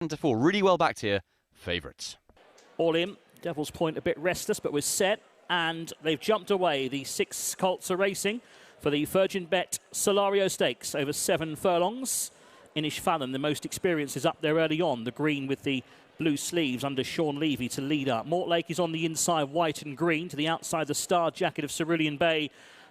7-4, really well backed here, favourites. All in, Devil's Point a bit restless, but we're set, and they've jumped away. The 6 colts are racing for the Virgin Bet Solario Stakes over 7 furlongs. Inish Fallon, the most experienced, is up there early on. The green with the blue sleeves under Sean Levy to lead up. Mortlake is on the inside, white and green. To the outside, the star jacket of Cerulean Bay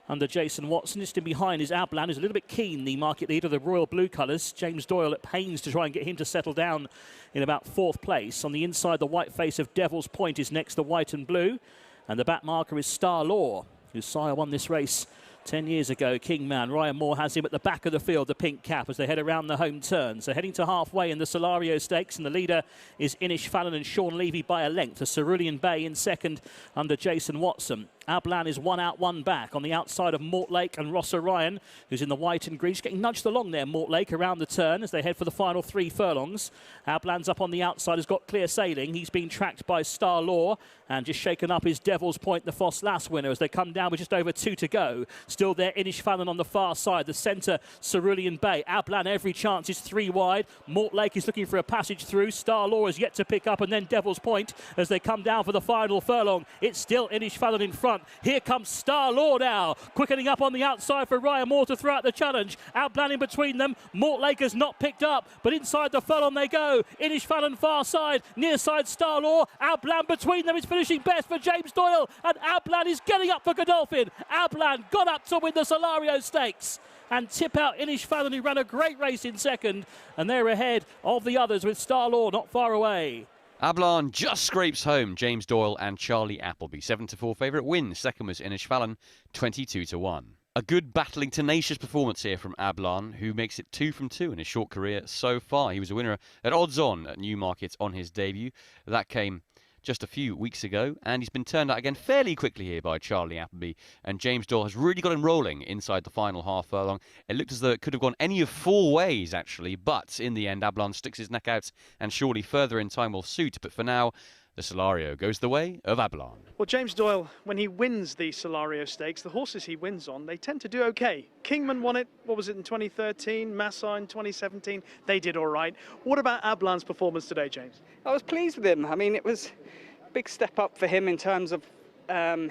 under Jason Watson. Just in behind is Aablan, who's a little bit keen, the market leader, the royal blue colours. James Doyle at pains to try and get him to settle down in about 4th place. On the inside, the white face of Devil's Point is next to white and blue. And the back marker is Star Law, whose sire won this race 10 years ago. Kingman, Ryan Moore has him at the back of the field, the pink cap, as they head around the home turn. So heading to halfway in the Solario Stakes, and the leader is Inish Fallon and Sean Levy by a length. The Cerulean Bay in second under Jason Watson. Aablan is 1 out, 1 back on the outside of Mortlake and Ross Orion, who's in the white and green. Just getting nudged along there, Mortlake, around the turn as they head for the final 3 furlongs. Aablan's up on the outside, has got clear sailing. He's being tracked by Star Law, and just shaken up is Devil's Point, the Foss Lass winner, as they come down with just over 2 to go. Still there, Inish Fallon on the far side. The centre, Cerulean Bay. Aablan, every chance, is 3 wide. Mortlake is looking for a passage through. Star Law is yet to pick up, and then Devil's Point as they come down for the final furlong. It's still Inish Fallon in front. Here comes Star Law now, quickening up on the outside for Ryan Moore to throw out the challenge. Aablan in between them. Mortlake has not picked up, but inside the furlong they go. Inish Fallon far side, near side Star Law. Aablan between them is finishing best for James Doyle, and Aablan is getting up for Godolphin. Aablan got up to win the Solario Stakes and tip out Inish Fallon, who ran a great race in second, and they're ahead of the others with Star Law not far away. Aablan just scrapes home James Doyle and Charlie Appleby. 7-4 favourite win. Second was Inish Fallon, 22-1. A good battling, tenacious performance here from Aablan, who makes it 2 from 2 in his short career so far. He was a winner at odds on at Newmarket on his debut. That came just a few weeks ago, and he's been turned out again fairly quickly here by Charlie Appleby, and James Doyle has really got him rolling inside the final half furlong. It looked as though it could have gone any of 4 ways actually, but in the end Aablan sticks his neck out, and surely further in time will suit. But for now, the Solario goes the way of Aablan. Well, James Doyle, when he wins the Solario Stakes, the horses he wins on, they tend to do okay. Kingman won it, what was it, in 2013, Massa in 2017, they did all right. What about Aablan's performance today, James? I was pleased with him. I mean, it was a big step up for him in terms of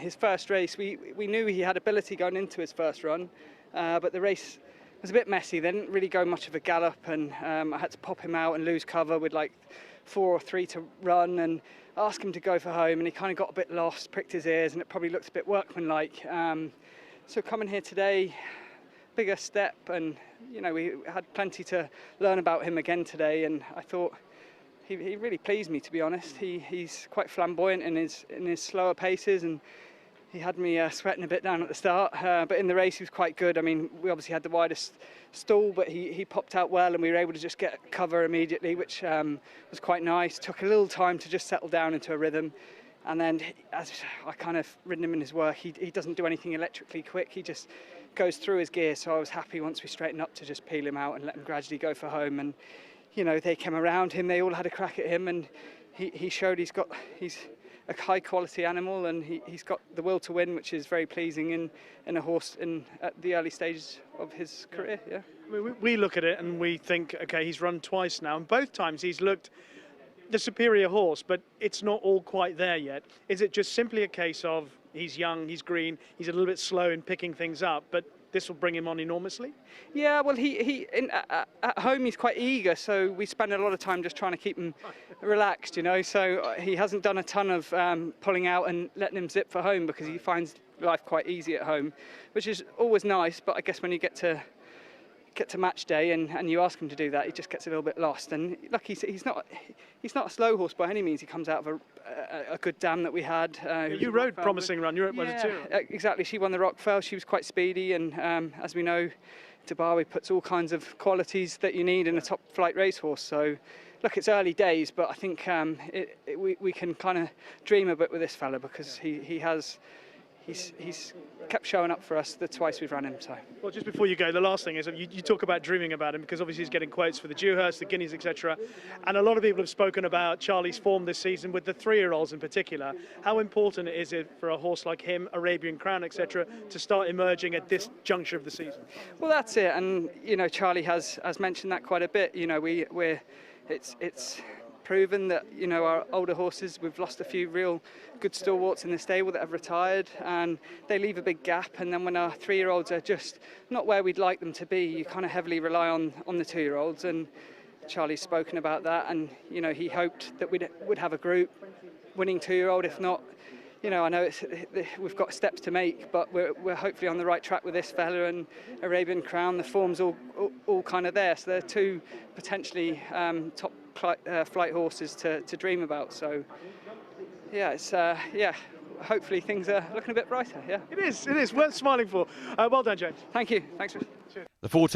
his first race. We knew he had ability going into his first run, but the race was a bit messy. They didn't really go much of a gallop, and I had to pop him out and lose cover with like 4 or 3 to run and ask him to go for home, and he kind of got a bit lost, pricked his ears, and it probably looked a bit workmanlike. So coming here today, bigger step, and you know, we had plenty to learn about him again today, and I thought he really pleased me, to be honest. He's quite flamboyant in his slower paces, and he had me sweating a bit down at the start, but in the race he was quite good. I mean, we obviously had the widest stall, but he popped out well, and we were able to just get cover immediately, which was quite nice. Took a little time to just settle down into a rhythm, and then as I kind of ridden him in his work, he doesn't do anything electrically quick. He just goes through his gear, so I was happy once we straightened up to just peel him out and let him gradually go for home. And you know, they came around him, they all had a crack at him, and he showed he's a high quality animal, and he's got the will to win, which is very pleasing in a horse at the early stages of his career. Yeah. I mean, we look at it and we think, okay, he's run twice now, and both times he's looked the superior horse, but it's not all quite there yet. Is it just simply a case of he's young, he's green, he's a little bit slow in picking things up, but this will bring him on enormously? Yeah, well, at home he's quite eager, so we spend a lot of time just trying to keep him relaxed, you know. So he hasn't done a ton of pulling out and letting him zip for home, because he finds life quite easy at home, which is always nice. But I guess when you get to match day and you ask him to do that, he just gets a little bit lost. And look, he's not a slow horse by any means. He comes out of a good dam that we had. You rode promising run. You're at one or two. Exactly. She won the Rockfell. She was quite speedy, and as we know, Dubai puts all kinds of qualities that you need in a top flight racehorse. So look, it's early days, but I think we can kind of dream a bit with this fella, because he's kept showing up for us the twice we've run him. So. Well, just before you go, the last thing is you talk about dreaming about him, because obviously he's getting quotes for the Dewhurst, the Guineas, etc. And a lot of people have spoken about Charlie's form this season, with the 3-year-olds in particular. How important is it for a horse like him, Arabian Crown, etc., to start emerging at this juncture of the season? Well, that's it. And you know, Charlie has mentioned that quite a bit. You know, we're it's proven that, you know, our older horses, we've lost a few real good stalwarts in the stable that have retired, and they leave a big gap. And then when our 3-year-olds are just not where we'd like them to be, you kind of heavily rely on the 2-year-olds. And Charlie's spoken about that, and you know, he hoped that we'd have a group winning 2-year-old. If not, you know, I know we've got steps to make, but we're hopefully on the right track with this fella and Arabian Crown. The form's all kind of there, so they're 2 potentially top flight horses to dream about. So yeah, it's hopefully things are looking a bit brighter. Yeah, It is worth smiling for. Well done, James. Thank you. Thanks. The 14